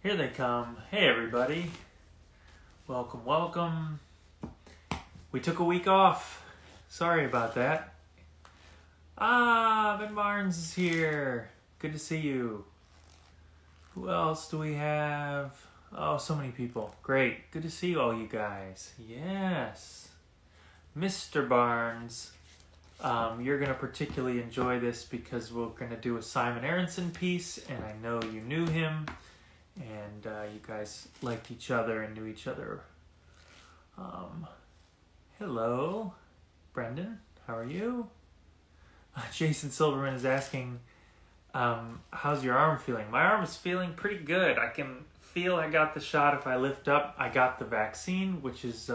Here they come. Hey everybody. Welcome, welcome. We took a week off. Sorry about that. Ben Barnes is here. Good to see you. Who else do we have? Oh, so many people. Great. Good to see all you guys. Yes. Mr. Barnes. You're going to particularly enjoy this because we're going to do a Simon Aronson piece, and I know you knew him, and you guys liked each other and knew each other. Hello, Brendan. How are you? Jason Silverman is asking, how's your arm feeling? My arm is feeling pretty good. I can feel I got the shot if I lift up. I got the vaccine, which is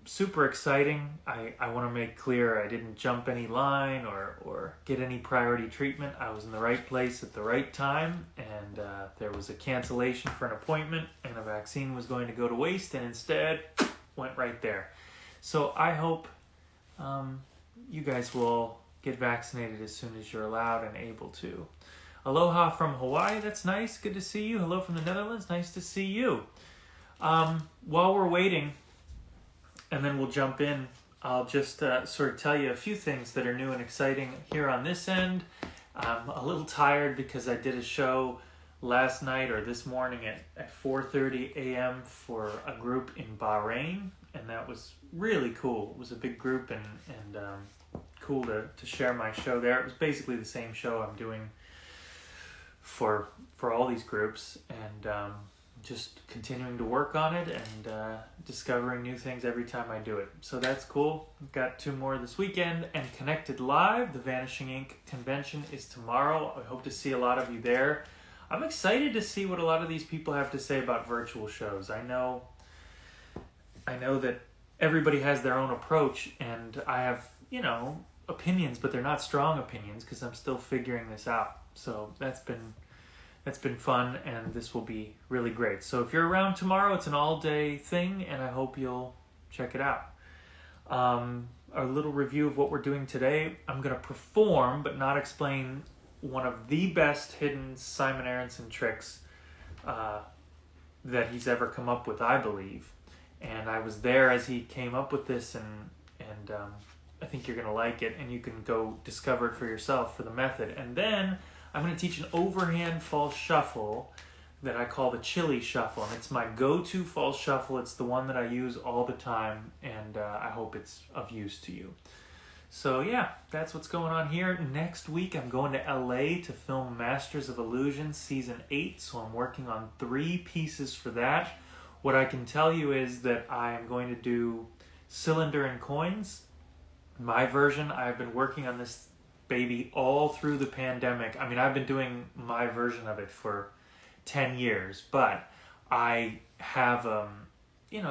super exciting. I want to make clear I didn't jump any line or get any priority treatment. I was in the right place at the right time, and there was a cancellation for an appointment, and a vaccine was going to go to waste, and instead went right there. So I hope you guys will get vaccinated as soon as you're allowed and able to. Aloha from Hawaii, that's nice. Good to see you. Hello from the Netherlands, nice to see you. While we're waiting, and then we'll jump in, I'll just sort of tell you a few things that are new and exciting here on this end. I'm a little tired because I did a show last night or this morning at 4:30 a.m. for a group in Bahrain, and that was really cool. It was a big group and cool to share my show there. It was basically the same show I'm doing for all these groups, and just continuing to work on it and discovering new things every time I do it. So that's cool. We've got 2 more this weekend, and Connected Live, the Vanishing Ink convention, is tomorrow. I hope to see a lot of you there. I'm excited to see what a lot of these people have to say about virtual shows. I know that everybody has their own approach, and I have, opinions, but they're not strong opinions because I'm still figuring this out. So that's been fun, and this will be really great. So if you're around tomorrow, it's an all-day thing, and I hope you'll check it out. A little review of what we're doing today. I'm going to perform, but not explain, one of the best hidden Simon Aronson tricks that he's ever come up with, I believe. And I was there as he came up with this, and I think you're going to like it, and you can go discover it for yourself for the method. And then I'm going to teach an overhand false shuffle that I call the chili shuffle, and it's my go-to false shuffle. It's the one that I use all the time, and I hope it's of use to you. So yeah, that's what's going on here. Next week I'm going to LA to film Masters of Illusion Season 8, so I'm working on 3 pieces for that. What I can tell you is that I am going to do Cylinder and Coins. My version, I've been working on this baby all through the pandemic. I mean, I've been doing my version of it for 10 years, but I have,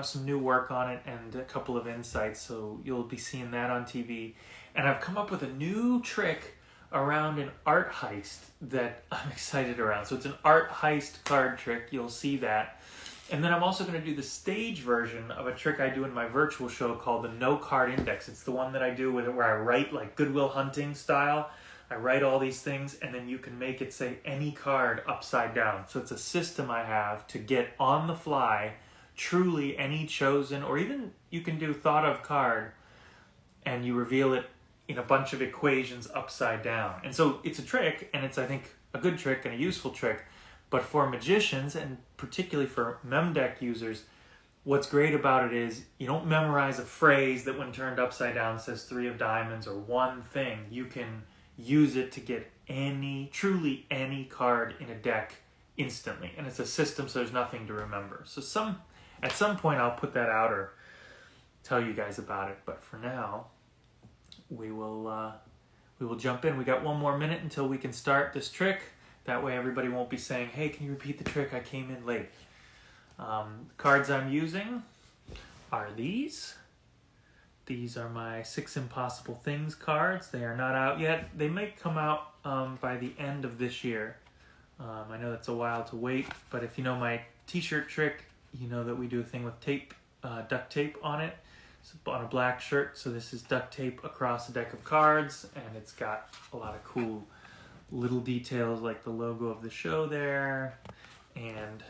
some new work on it and a couple of insights, so you'll be seeing that on TV. And I've come up with a new trick around an art heist that I'm excited around. So it's an art heist card trick. You'll see that. And then I'm also going to do the stage version of a trick I do in my virtual show called the No Card Index. It's the one that I do where I write like Good Will Hunting style. I write all these things, and then you can make it say any card upside down. So it's a system I have to get on the fly truly any chosen, or even you can do thought of card, and you reveal it in a bunch of equations upside down. And so it's a trick, and it's, I think, a good trick and a useful trick. But for magicians, and particularly for memdeck users, what's great about it is you don't memorize a phrase that when turned upside down says 3 of diamonds or one thing. You can use it to get truly any card in a deck instantly. And it's a system, so there's nothing to remember. So at some point I'll put that out or tell you guys about it. But for now, we will jump in. We got 1 more minute until we can start this trick. That way everybody won't be saying, hey, can you repeat the trick? I came in late. Cards I'm using are these. These are my 6 Impossible Things cards. They are not out yet. They may come out by the end of this year. I know that's a while to wait, but if you know my t-shirt trick, you know that we do a thing with tape, duct tape on it. It's on a black shirt, so this is duct tape across a deck of cards, and it's got a lot of cool little details like the logo of the show there, and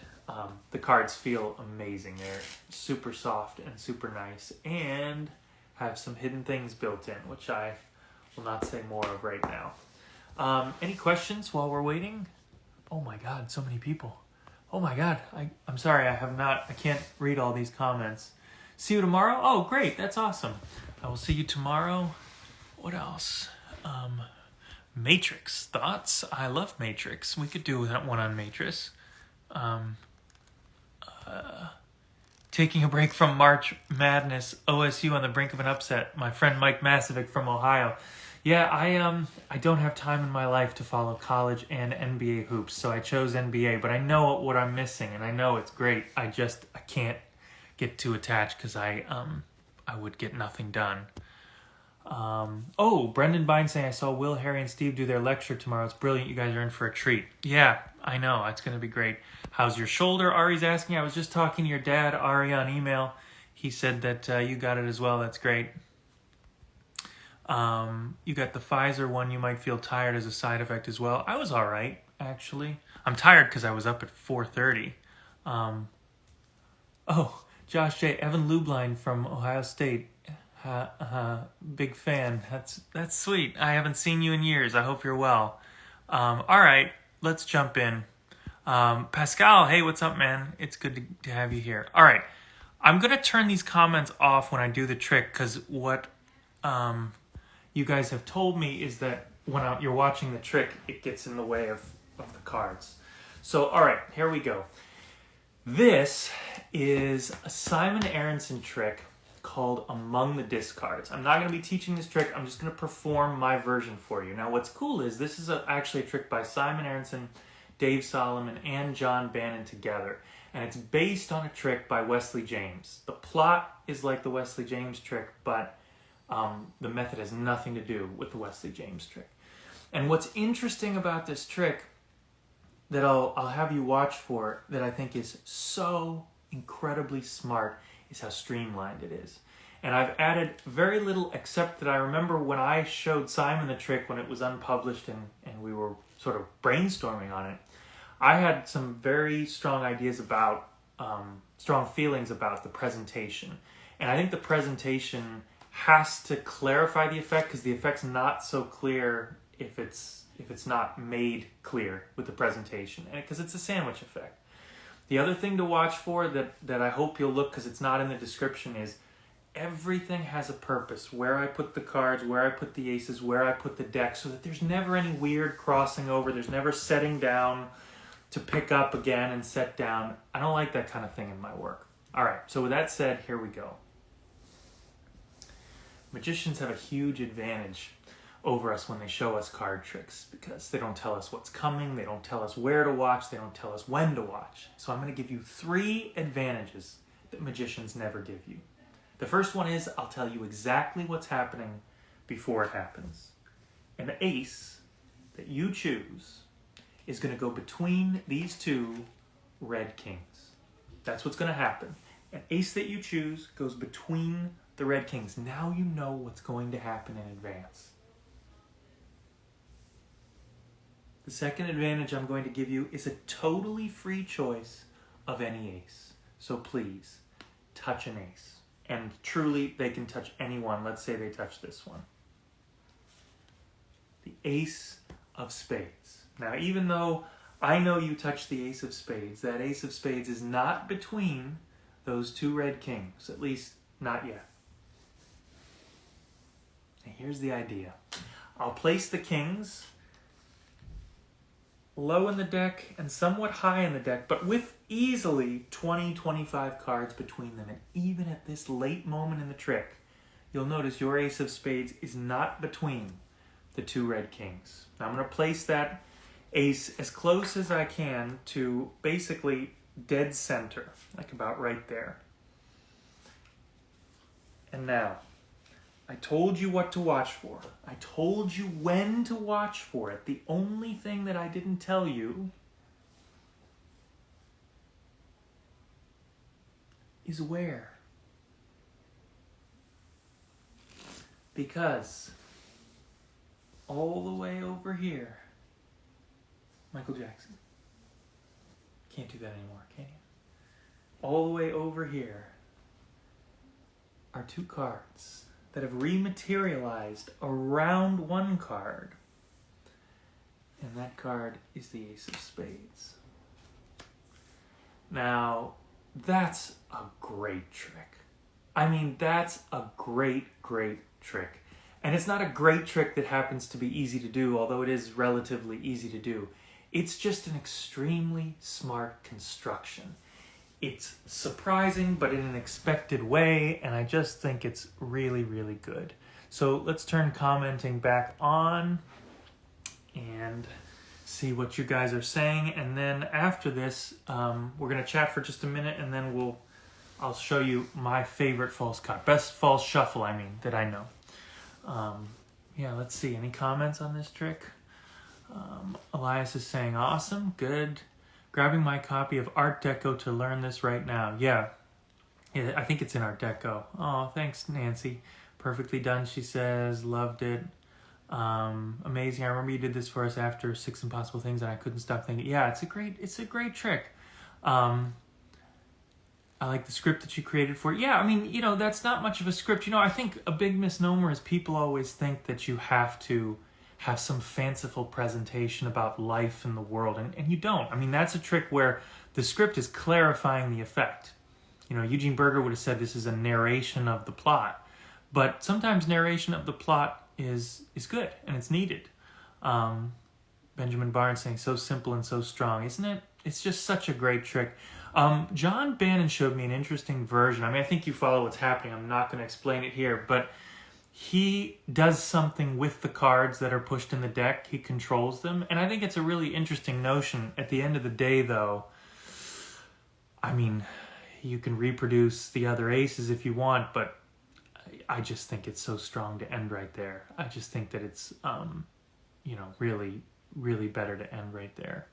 the cards feel amazing. They're super soft and super nice, and have some hidden things built in, which I will not say more of right now. Any questions while we're waiting? Oh my God, so many people. Oh my God, I'm sorry, I can't read all these comments. See you tomorrow? Oh, great, that's awesome. I will see you tomorrow. What else? Matrix, thoughts? I love Matrix. We could do that one on Matrix. Taking a break from March Madness, OSU on the brink of an upset. My friend Mike Masovic from Ohio. Yeah, I don't have time in my life to follow college and NBA hoops, so I chose NBA, but I know what I'm missing, and I know it's great. I can't get too attached because I would get nothing done. Brendan Bine saying, I saw Will, Harry, and Steve do their lecture tomorrow. It's brilliant. You guys are in for a treat. Yeah, I know. It's going to be great. How's your shoulder? Ari's asking. I was just talking to your dad, Ari, on email. He said that you got it as well. That's great. You got the Pfizer one. You might feel tired as a side effect as well. I was all right, actually. I'm tired because I was up at 4:30. Josh J. Evan Lubline from Ohio State. Big fan. That's sweet. I haven't seen you in years. I hope you're well. All right, let's jump in. Pascal, hey, what's up, man? It's good to have you here. All right, I'm going to turn these comments off when I do the trick because what you guys have told me is that when you're watching the trick, it gets in the way of the cards. So, all right, here we go. This is a Simon Aronson trick called Among the Discards. I'm not going to be teaching this trick. I'm just going to perform my version for you. Now, what's cool is this is actually a trick by Simon Aronson, Dave Solomon, and John Bannon together. And it's based on a trick by Wesley James. The plot is like the Wesley James trick, but the method has nothing to do with the Wesley James trick. And what's interesting about this trick that I'll have you watch for that I think is so incredibly smart is how streamlined it is. And I've added very little except that I remember when I showed Simon the trick when it was unpublished and we were sort of brainstorming on it, I had some very strong ideas about, strong feelings about the presentation. And I think the presentation has to clarify the effect because the effect's not so clear if it's not made clear with the presentation, and because it's a sandwich effect. The other thing to watch for that I hope you'll look, because it's not in the description, is everything has a purpose. Where I put the cards, where I put the aces, where I put the deck, so that there's never any weird crossing over. There's never setting down to pick up again and set down. I don't like that kind of thing in my work. All right, so with that said, here we go. Magicians have a huge advantage over us when they show us card tricks because they don't tell us what's coming, they don't tell us where to watch, they don't tell us when to watch. So I'm going to give you 3 advantages that magicians never give you. The first one is I'll tell you exactly what's happening before it happens. An ace that you choose is going to go between these 2 red kings. That's what's going to happen. An ace that you choose goes between the red kings. Now you know what's going to happen in advance. The second advantage I'm going to give you is a totally free choice of any ace. So please, touch an ace. And truly, they can touch anyone. Let's say they touch this one. The ace of spades. Now, even though I know you touched the ace of spades, that ace of spades is not between those 2 red kings. At least, not yet. And here's the idea. I'll place the kings low in the deck and somewhat high in the deck, but with easily 20, 25 cards between them. And even at this late moment in the trick, you'll notice your ace of spades is not between the 2 red kings. Now I'm going to place that ace as close as I can to basically dead center, like about right there. And now, I told you what to watch for. I told you when to watch for it. The only thing that I didn't tell you is where. Because all the way over here Michael Jackson. Can't do that anymore, can you? All the way over here are two cards that have rematerialized around one card. And that card is the Ace of Spades. Now, that's a great trick. I mean, that's a great, great trick. And it's not a great trick that happens to be easy to do, although it is relatively easy to do. It's just an extremely smart construction. It's surprising, but in an expected way, and I just think it's really, really good. So let's turn commenting back on and see what you guys are saying. And then after this, we're going to chat for just a minute, and then I'll show you my favorite false card. Best false shuffle, that I know. Yeah, let's see. Any comments on this trick? Elias is saying, awesome, good. Grabbing my copy of Art Deco to learn this right now. Yeah, I think it's in Art Deco. Oh, thanks, Nancy. Perfectly done, she says. Loved it. Amazing. I remember you did this for us after 6 Impossible Things, and I couldn't stop thinking. Yeah, it's a great trick. I like the script that you created for it. Yeah, that's not much of a script. I think a big misnomer is people always think that you have to have some fanciful presentation about life and the world, and you don't. That's a trick where the script is clarifying the effect. Eugene Berger would have said this is a narration of the plot, but sometimes narration of the plot is good and it's needed. Benjamin Barnes saying, so simple and so strong, isn't it? It's just such a great trick. John Bannon showed me an interesting version. I think you follow what's happening. I'm not going to explain it here, but he does something with the cards that are pushed in the deck. He controls them, and I think it's a really interesting notion. At the end of the day, though, you can reproduce the other aces if you want, but I just think it's so strong to end right there. I just think that it's, really, really better to end right there.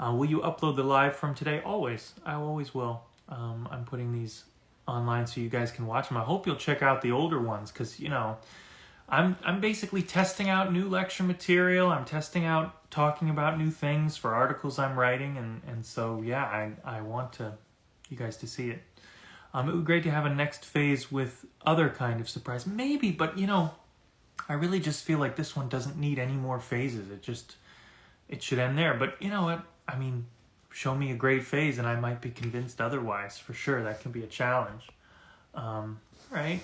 Will you upload the live from today? Always. I always will. I'm putting these online so you guys can watch them. I hope you'll check out the older ones because, I'm basically testing out new lecture material. I'm testing out talking about new things for articles I'm writing. And so, yeah, I want you guys to see it. It would be great to have a next phase with other kind of surprise. Maybe, but, I really just feel like this one doesn't need any more phases. It should end there. But you know what? Show me a great phase and I might be convinced otherwise. For sure, that can be a challenge. Right.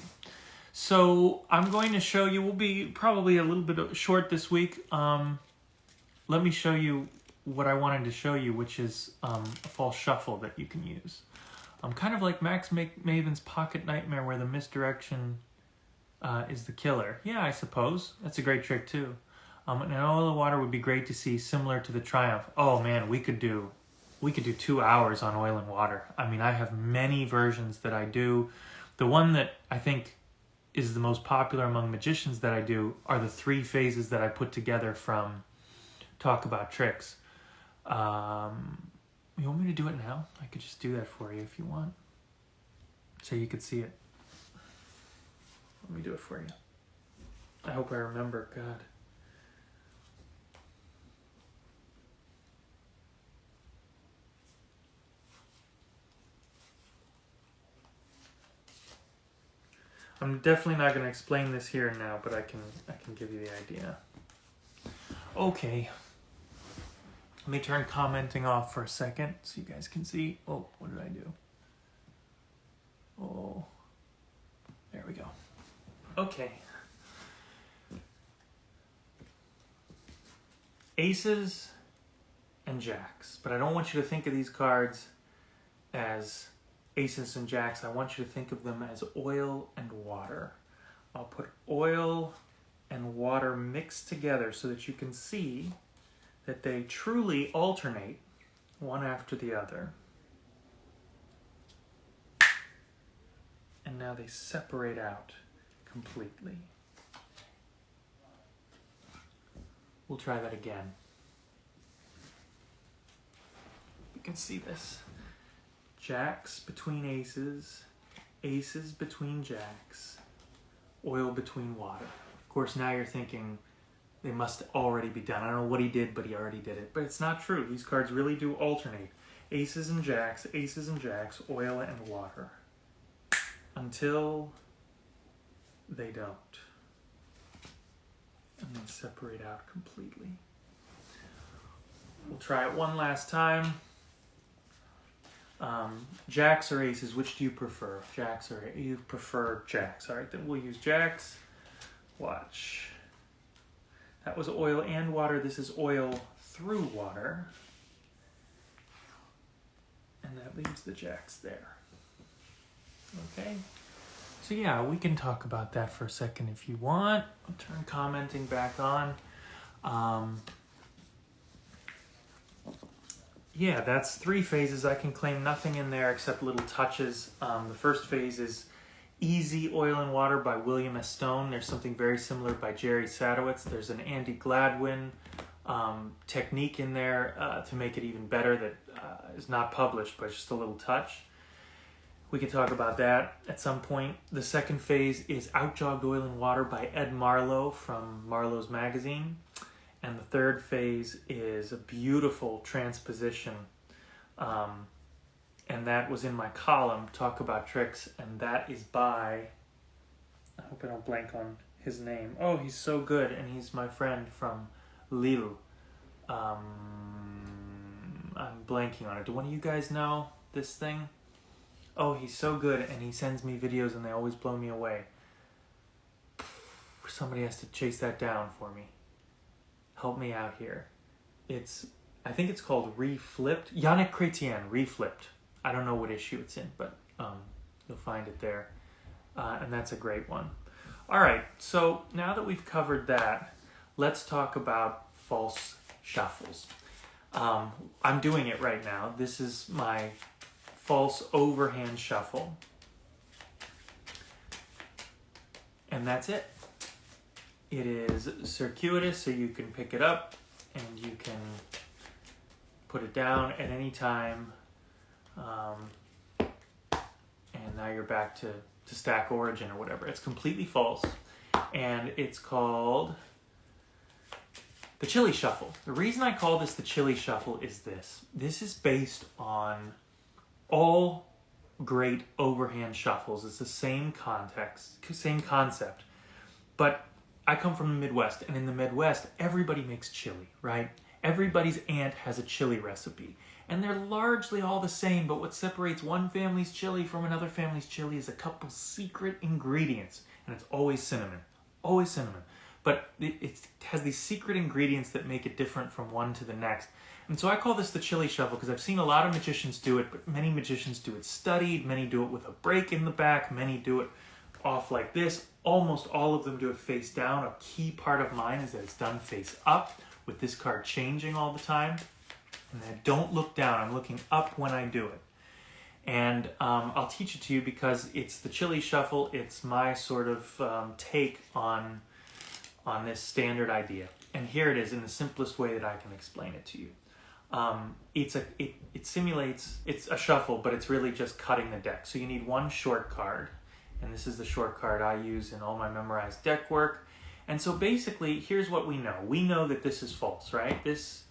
So I'm going to show you, we'll be probably a little bit short this week. Let me show you what I wanted to show you, which is a false shuffle that you can use. Kind of like Max Maven's Pocket Nightmare where the misdirection is the killer. Yeah, I suppose. That's a great trick too. And Oil and Water would be great to see, similar to the Triumph. Oh man, we could do 2 hours on Oil and Water. I have many versions that I do. The one that I think is the most popular among magicians that I do are the 3 phases that I put together from Talk About Tricks. You want me to do it now? I could just do that for you if you want. So you could see it. Let me do it for you. I hope I remember. God. I'm definitely not going to explain this here and now, but I can give you the idea. Okay. Let me turn commenting off for a second so you guys can see. Oh, what did I do? Oh, there we go. Okay. Aces and jacks, but I don't want you to think of these cards as aces and jacks. I want you to think of them as oil and water. I'll put oil and water mixed together so that you can see that they truly alternate one after the other. And now they separate out completely. We'll try that again. You can see this. Jacks between aces, aces between jacks, oil between water. Of course, now you're thinking, They must already be done. I don't know what he did, but he already did it. But it's not true. These cards really do alternate. Aces and jacks, oil and water. Until they don't. And they separate out completely. We'll try it one last time. Jacks or aces, which do you prefer? Jacks or you prefer jacks. All right, then we'll use jacks. Watch. That was oil and water. This is oil through water. And that leaves the jacks there. Okay. So yeah, we can talk about that for a second if you want. I'll turn commenting back on. Yeah, that's 3 phases. I can claim nothing in there except little touches. The first phase is Easy Oil and Water by William S. Stone. There's something very similar by Jerry Sadowitz. There's an Andy Gladwin technique in there to make it even better that is not published, but just a little touch. We can talk about that at some point. The second phase is Outjogged Oil and Water by Ed Marlowe from Marlowe's Magazine. And the third phase is a beautiful transposition. And that was in my column, Talk About Tricks, and that is by, I hope I don't blank on his name. Oh, he's so good, and he's my friend from Lille. I'm blanking on it. Do one of you guys know this thing? Oh, he's so good, and he sends me videos, and they always blow me away. Somebody has to chase that down for me. Help me out here. I think it's called Reflipped. Yannick Chrétien, Reflipped. I don't know what issue it's in, but you'll find it there. And that's a great one. All right, so now that we've covered that, let's talk about false shuffles. I'm doing it right now. This is my false overhand shuffle. And that's it. It is circuitous, so you can pick it up and you can put it down at any time. And now you're back to stack origin or whatever. It's completely false. And it's called the Chili Shuffle. The reason I call this the Chili Shuffle is this. This is based on all great overhand shuffles. It's the same concept. But I come from the Midwest, and in the Midwest, everybody makes chili, right? Everybody's aunt has a chili recipe. And they're largely all the same, but what separates one family's chili from another family's chili is a couple secret ingredients. And it's always cinnamon. Always cinnamon. But it has these secret ingredients that make it different from one to the next. And so I call this the Chili Shuffle because I've seen a lot of magicians do it, but many magicians do it studied, many do it with a break in the back, many do it off like this. Almost all of them do it face down. A key part of mine is that it's done face up, with this card changing all the time. And I don't look down, I'm looking up when I do it. And I'll teach it to you because it's the Chili Shuffle. It's my sort of take on this standard idea. And here it is in the simplest way that I can explain it to you. It simulates, it's a shuffle, but it's really just cutting the deck. So you need one short card. And this is the short card I use in all my memorized deck work. And so basically, here's what we know. We know that this is false, right? This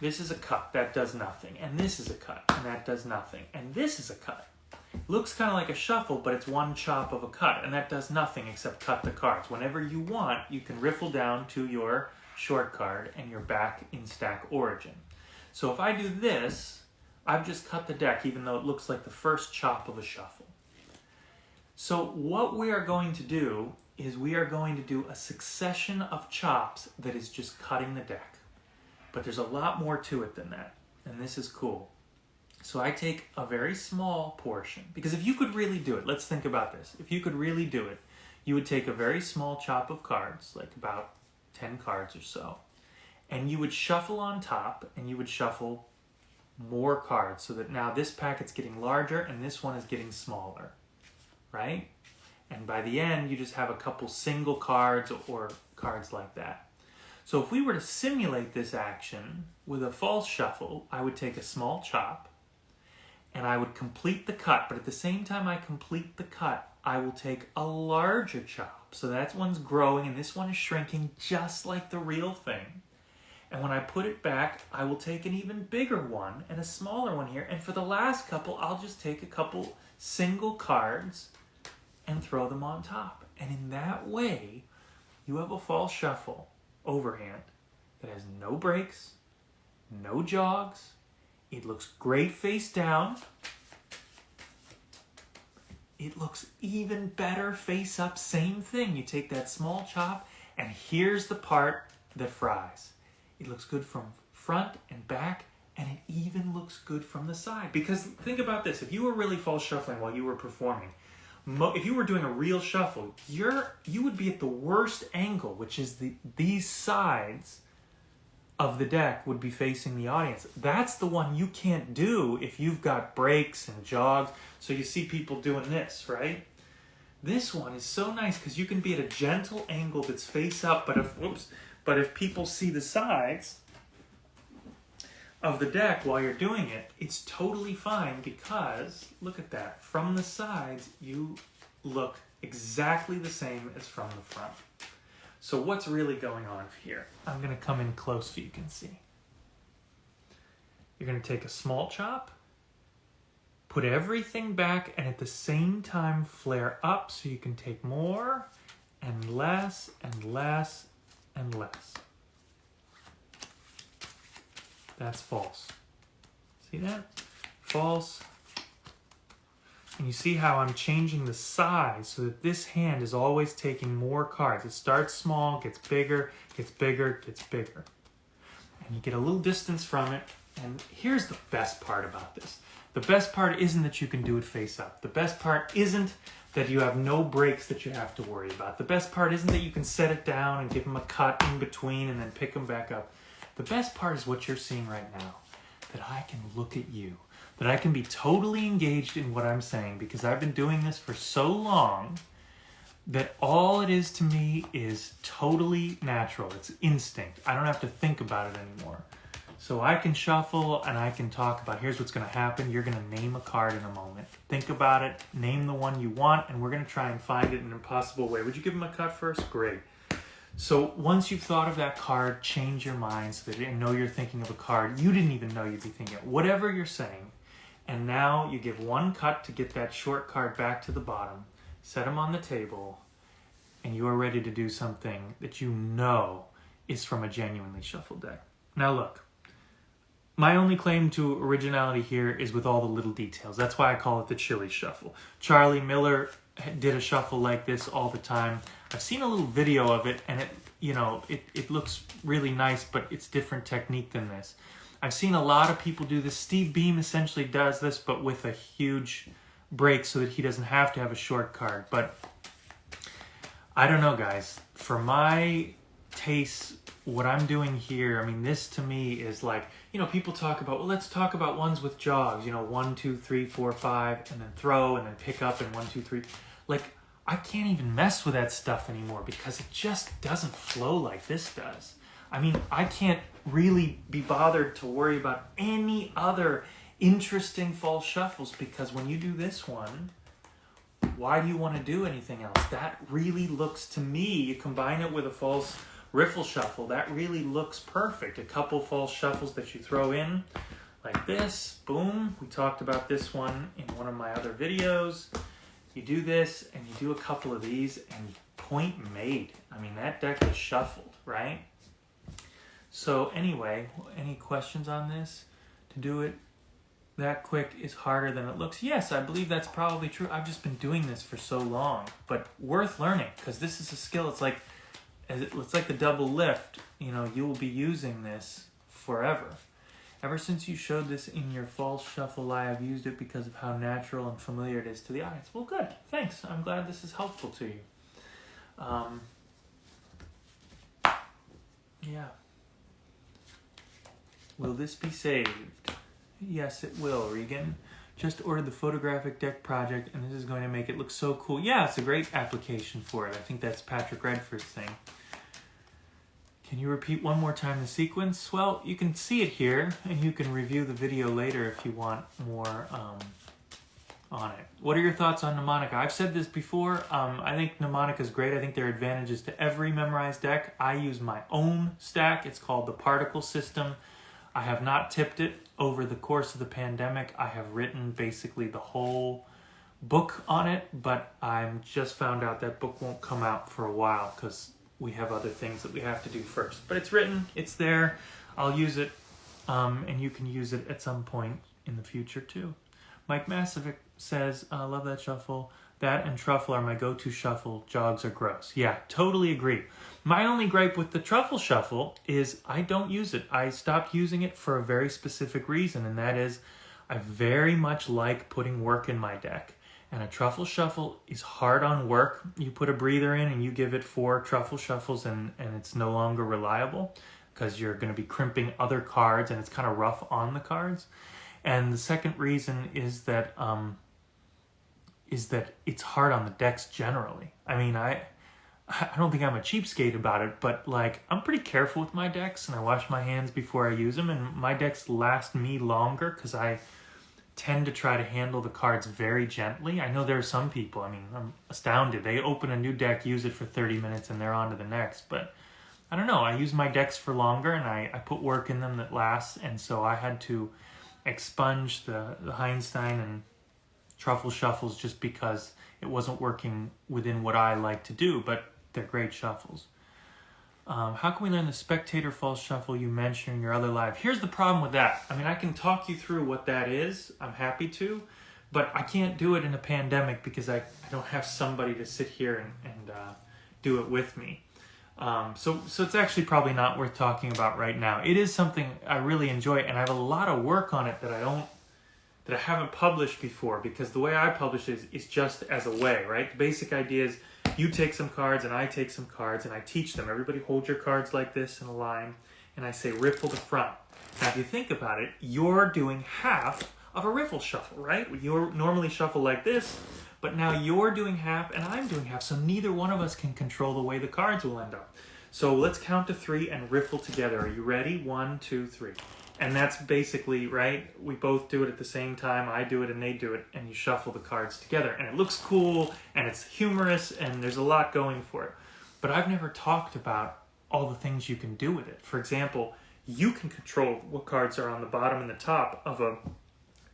is a cut, that does nothing. And this is a cut, and that does nothing. And this is a cut. Looks kind of like a shuffle, but it's one chop of a cut, and that does nothing except cut the cards. Whenever you want, you can riffle down to your short card, and you're back in stack origin. So if I do this, I've just cut the deck, even though it looks like the first chop of a shuffle. So what we are going to do is we are going to do a succession of chops that is just cutting the deck. But there's a lot more to it than that, and this is cool. So I take a very small portion, because if you could really do it, let's think about this. If you could really do it, you would take a very small chop of cards, like about 10 cards or so, and you would shuffle on top, and you would shuffle more cards, so that now this packet's getting larger, and this one is getting smaller, right? And by the end, you just have a couple single cards or cards like that. So if we were to simulate this action with a false shuffle, I would take a small chop, and I would complete the cut. But at the same time I complete the cut, I will take a larger chop. So that one's growing and this one is shrinking just like the real thing. And when I put it back, I will take an even bigger one and a smaller one here. And for the last couple, I'll just take a couple single cards and throw them on top. And in that way, you have a false shuffle overhand that has no breaks, no jogs. It looks great face down. It looks even better face up, same thing. You take that small chop, and here's the part that fries. It looks good from front and back, and it even looks good from the side. Because think about this, if you were really false shuffling while you were performing, if you were doing a real shuffle, you would be at the worst angle, which is these sides of the deck would be facing the audience. That's the one you can't do if you've got breaks and jogs. So you see people doing this, right? This one is so nice because you can be at a gentle angle that's face up, but if people see the sides of the deck while you're doing it, it's totally fine because, look at that, from the sides you look exactly the same as from the front. So what's really going on here? I'm going to come in close so you can see. You're going to take a small chop, put everything back, and at the same time flare up so you can take more and less and less and less. That's false. See that? False. And you see how I'm changing the size so that this hand is always taking more cards. It starts small, gets bigger, gets bigger, gets bigger. And you get a little distance from it. And here's the best part about this. The best part isn't that you can do it face up. The best part isn't that you have no breaks that you have to worry about. The best part isn't that you can set it down and give them a cut in between and then pick them back up. The best part is what you're seeing right now. That I can look at you. That I can be totally engaged in what I'm saying because I've been doing this for so long that all it is to me is totally natural. It's instinct. I don't have to think about it anymore. So I can shuffle and I can talk about here's what's going to happen. You're going to name a card in a moment. Think about it. Name the one you want and we're going to try and find it in an impossible way. Would you give them a cut first? Great. So once you've thought of that card, change your mind so that you know you're thinking of a card you didn't even know you'd be thinking of. Whatever you're saying. And now you give one cut to get that short card back to the bottom, set them on the table, and you are ready to do something that you know is from a genuinely shuffled deck. Now look, my only claim to originality here is with all the little details. That's why I call it the Chili Shuffle. Charlie Miller did a shuffle like this all the time. I've seen a little video of it, and it looks really nice, but it's different technique than this. I've seen a lot of people do this. Steve Beam essentially does this, but with a huge break so that he doesn't have to have a short card. But I don't know, guys. For my taste, what I'm doing here, I mean, this to me is like, people talk about, well, let's talk about ones with jogs, 1, 2, 3, 4, 5, and then throw, and then pick up, and 1, 2, 3. Like, I can't even mess with that stuff anymore because it just doesn't flow like this does. I mean, I can't really be bothered to worry about any other interesting false shuffles because when you do this one, why do you want to do anything else? That really looks, to me, you combine it with a false riffle shuffle, that really looks perfect. A couple false shuffles that you throw in like this, boom. We talked about this one in one of my other videos. You do this and you do a couple of these and point made. I mean, that deck is shuffled, right? So anyway, any questions on this? To do it that quick is harder than it looks. Yes, I believe that's probably true. I've just been doing this for so long, but worth learning because this is a skill. It's like the double lift. You will be using this forever. Ever since you showed this in your false shuffle live, I've used it because of how natural and familiar it is to the audience. Well, good. Thanks. I'm glad this is helpful to you. Yeah. Will this be saved? Yes, it will, Regan. Just ordered the photographic deck project, and this is going to make it look so cool. Yeah, it's a great application for it. I think that's Patrick Redford's thing. Can you repeat one more time the sequence? Well, you can see it here, and you can review the video later if you want more on it. What are your thoughts on mnemonica? I've said this before. I think mnemonica is great. I think there are advantages to every memorized deck. I use my own stack. It's called the Particle System. I have not tipped it over the course of the pandemic. I have written basically the whole book on it, but I'm just found out that book won't come out for a while because we have other things that we have to do first. But it's written, it's there, I'll use it, and you can use it at some point in the future too. Mike Masovic says, I love that shuffle. That and truffle are my go-to shuffle. Jogs are gross. Yeah, totally agree. My only gripe with the truffle shuffle is I don't use it. I stopped using it for a very specific reason, and that is I very much like putting work in my deck. And a truffle shuffle is hard on work. You put a breather in and you give it 4 truffle shuffles and it's no longer reliable because you're going to be crimping other cards and it's kind of rough on the cards. And the second reason is that it's hard on the decks generally. I mean, I don't think I'm a cheapskate about it, but like I'm pretty careful with my decks and I wash my hands before I use them, and my decks last me longer because I tend to try to handle the cards very gently. I know there are some people, I mean, I'm astounded. They open a new deck, use it for 30 minutes, and they're on to the next. But I don't know. I use my decks for longer, and I put work in them that lasts, and so I had to expunge the Heinstein and truffle shuffles just because it wasn't working within what I like to do, but they're great shuffles. How can we learn the spectator false shuffle you mentioned in your other live? Here's the problem with that. I mean, I can talk you through what that is. I'm happy to, but I can't do it in a pandemic because I don't have somebody to sit here and do it with me. So it's actually probably not worth talking about right now. It is something I really enjoy, and I have a lot of work on it that I haven't published before, because the way I publish it is just as a way, right? The basic idea is you take some cards and I take some cards and I teach them. Everybody hold your cards like this in a line, and I say riffle the front. Now if you think about it, you're doing half of a riffle shuffle, right? You normally shuffle like this, but now you're doing half and I'm doing half, so neither one of us can control the way the cards will end up. So let's count to 3 and riffle together. Are you ready? 1, 2, 3. And that's basically, right, we both do it at the same time. I do it and they do it, and you shuffle the cards together. And it looks cool, and it's humorous, and there's a lot going for it. But I've never talked about all the things you can do with it. For example, you can control what cards are on the bottom and the top of a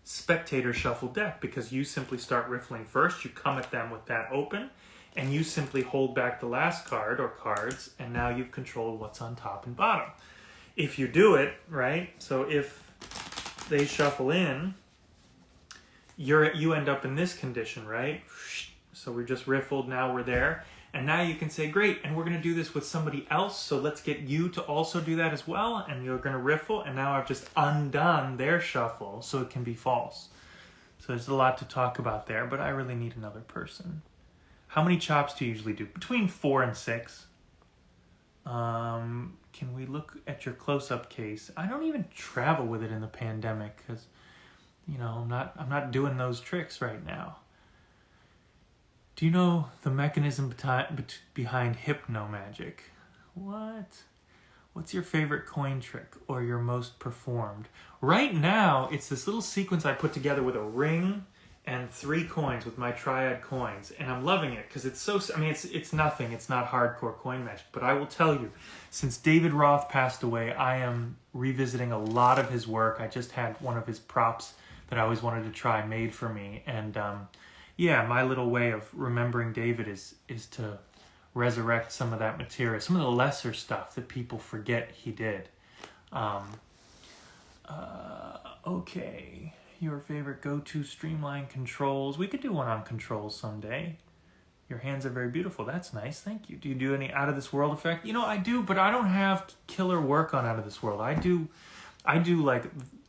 spectator shuffle deck, because you simply start riffling first, you come at them with that open, and you simply hold back the last card or cards, and now you've controlled what's on top and bottom. If you do it, right, so if they shuffle in, you end up in this condition, right? So we just riffled, now we're there. And now you can say, great, and we're going to do this with somebody else, so let's get you to also do that as well, and you're going to riffle, and now I've just undone their shuffle, so it can be false. So there's a lot to talk about there, but I really need another person. How many chops do you usually do? Between 4 and 6. Can we look at your close-up case? I don't even travel with it in the pandemic because, you know, I'm not doing those tricks right now. Do you know the mechanism behind hypnomagic? What? What's your favorite coin trick or your most performed? Right now, it's this little sequence I put together with a ring and 3 coins with my triad coins, and I'm loving it because it's so, I mean, it's nothing, it's not hardcore coin magic, but I will tell you, since David Roth passed away, I am revisiting a lot of his work. I just had one of his props that I always wanted to try made for me, and yeah, my little way of remembering David is to resurrect some of that material, some of the lesser stuff that people forget he did. Okay. Your favorite go-to streamline controls. We could do one on controls someday. Your hands are very beautiful. That's nice. Thank you. Do you do any Out of This World effect? You know, I do, but I don't have killer work on Out of This World. I do like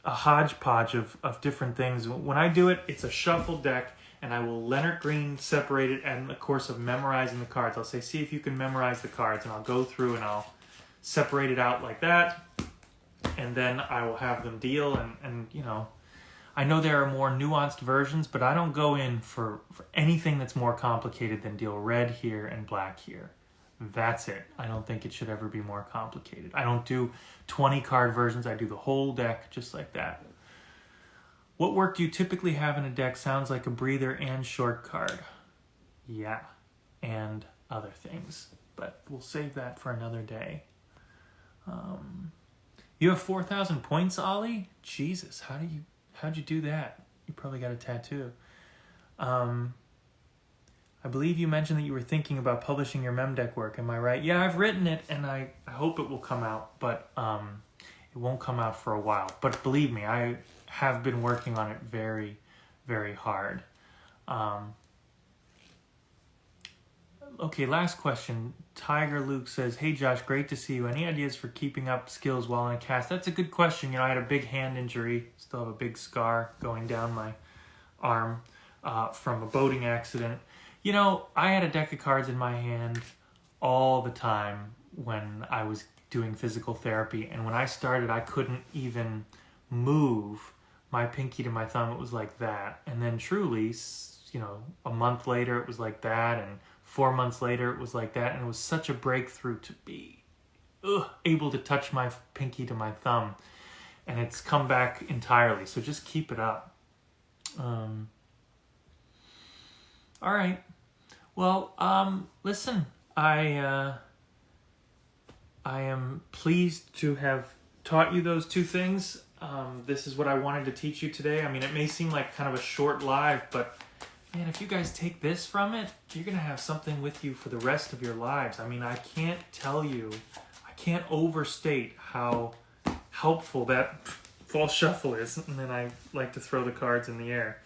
a hodgepodge of different things. When I do it, it's a shuffle deck, and I will Leonard Green separate it, and of course of memorizing the cards. I'll say, see if you can memorize the cards, and I'll go through and I'll separate it out like that, and then I will have them deal, and you know, I know there are more nuanced versions, but I don't go in for anything that's more complicated than deal red here and black here. That's it. I don't think it should ever be more complicated. I don't do 20 card versions. I do the whole deck just like that. What work do you typically have in a deck? Sounds like a breather and short card. Yeah, and other things. But we'll save that for another day. You have 4,000 points, Ollie? Jesus, how'd you do that? You probably got a tattoo. I believe you mentioned that you were thinking about publishing your memdeck work. Am I right? Yeah, I've written it, and I hope it will come out, but it won't come out for a while. But believe me, I have been working on it very, very hard. Okay, last question. Tiger Luke says, hey Josh, great to see you. Any ideas for keeping up skills while in a cast? That's a good question. I had a big hand injury. Still have a big scar going down my arm from a boating accident. I had a deck of cards in my hand all the time when I was doing physical therapy. And when I started, I couldn't even move my pinky to my thumb. It was like that. And then truly, a month later, it was like that. And 4 months later, it was like that. And it was such a breakthrough to be able to touch my pinky to my thumb. And it's come back entirely. So just keep it up. All right. Well, listen, I am pleased to have taught you those two things. This is what I wanted to teach you today. I mean, it may seem like kind of a short live, but man, if you guys take this from it, you're going to have something with you for the rest of your lives. I mean, I can't overstate how helpful that false shuffle is. And then I like to throw the cards in the air.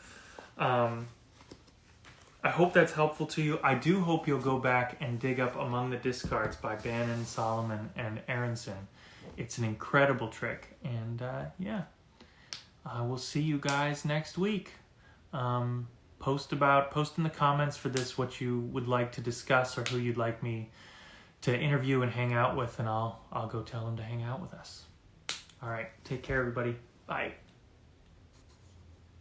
I hope that's helpful to you. I do hope you'll go back and dig up Among the Discards by Bannon, Solomon, and Aronson. It's an incredible trick. And I will see you guys next week. Post in the comments for this what you would like to discuss or who you'd like me to interview and hang out with, and I'll go tell them to hang out with us. All right, take care, everybody. Bye.